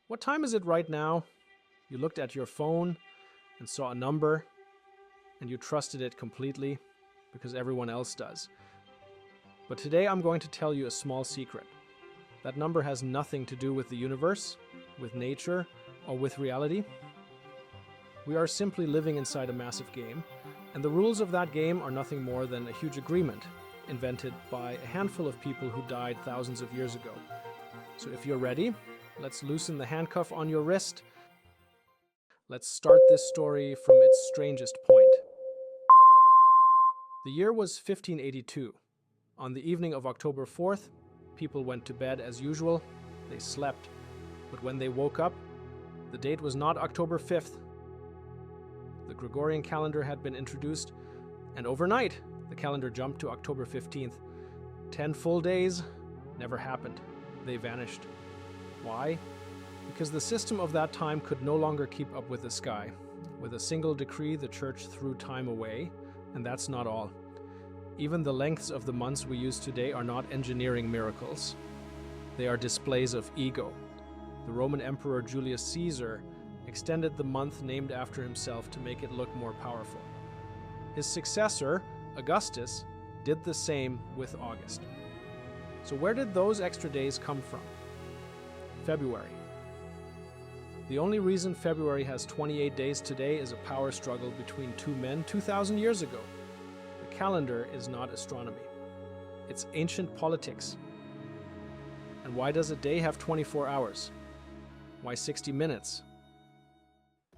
What time is it right now? You looked at your phone and saw a number, and you trusted it completely because everyone else does. But today I'm going to tell you a small secret. That number has nothing to do with the universe, with nature, or with reality. We are simply living inside a massive game, and the rules of that game are nothing more than a huge agreement invented by a handful of people who died thousands of years ago. So if you're ready, let's loosen the handcuff on your wrist. Let's start this story from its strangest point. The year was 1582. On the evening of October 4th, people went to bed as usual. They slept. But when they woke up, the date was not October 5th. The Gregorian calendar had been introduced, and overnight, the calendar jumped to October 15th. 10 full days never happened. They vanished. Why? Because the system of that time could no longer keep up with the sky. With a single decree, the church threw time away, and that's not all. Even the lengths of the months we use today are not engineering miracles. They are displays of ego. The Roman Emperor Julius Caesar extended the month named after himself to make it look more powerful. His successor, Augustus, did the same with August. So where did those extra days come from? February. The only reason February has 28 days today is a power struggle between two men 2,000 years ago. The calendar is not astronomy. It's ancient politics. And why does a day have 24 hours? Why 60 minutes?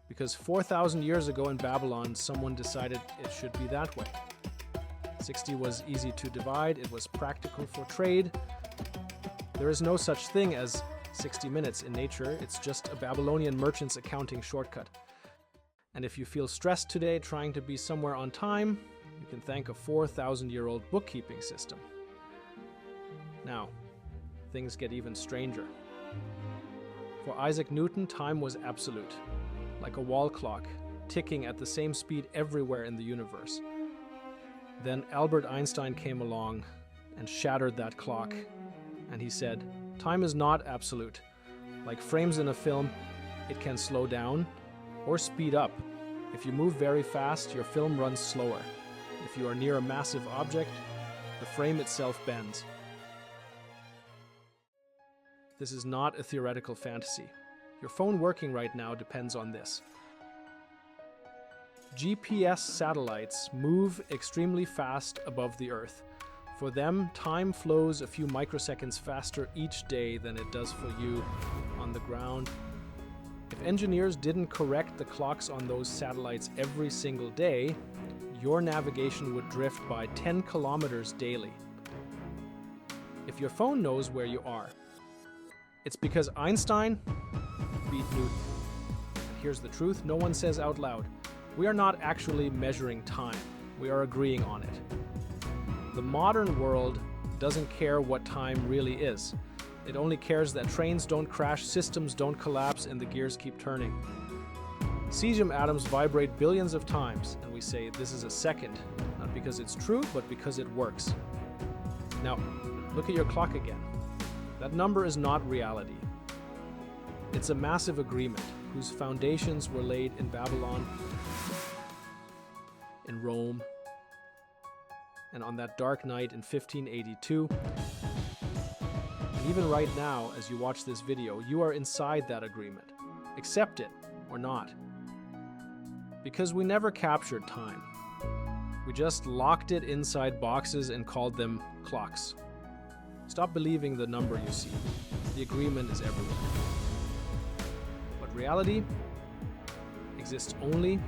Because 4,000 years ago in Babylon, someone decided it should be that way. 60 was easy to divide, it was practical for trade. There is no such thing as 60 minutes in nature, it's just a Babylonian merchant's accounting shortcut. And if you feel stressed today trying to be somewhere on time, you can thank a 4,000-year-old bookkeeping system. Now, things get even stranger. For Isaac Newton, time was absolute, like a wall clock, ticking at the same speed everywhere in the universe. Then Albert Einstein came along and shattered that clock, and he said, time is not absolute. Like frames in a film, it can slow down or speed up. If you move very fast, your film runs slower. If you are near a massive object, the frame itself bends. This is not a theoretical fantasy. Your phone working right now depends on this. GPS satellites move extremely fast above the Earth. For them, time flows a few microseconds faster each day than it does for you on the ground. If engineers didn't correct the clocks on those satellites every single day, your navigation would drift by 10 kilometers daily. If your phone knows where you are, it's because Einstein beat Newton. And here's the truth, no one says out loud. We are not actually measuring time. We are agreeing on it. The modern world doesn't care what time really is. It only cares that trains don't crash, systems don't collapse, and the gears keep turning. Cesium atoms vibrate billions of times, and we say this is a second, not because it's true, but because it works. Now, look at your clock again. That number is not reality. It's a massive agreement whose foundations were laid in Babylon, in Rome, and on that dark night in 1582. And even right now, as you watch this video, you are inside that agreement. Accept it or not. Because we never captured time. We just locked it inside boxes and called them clocks. Stop believing the number you see. The agreement is everywhere. But reality exists only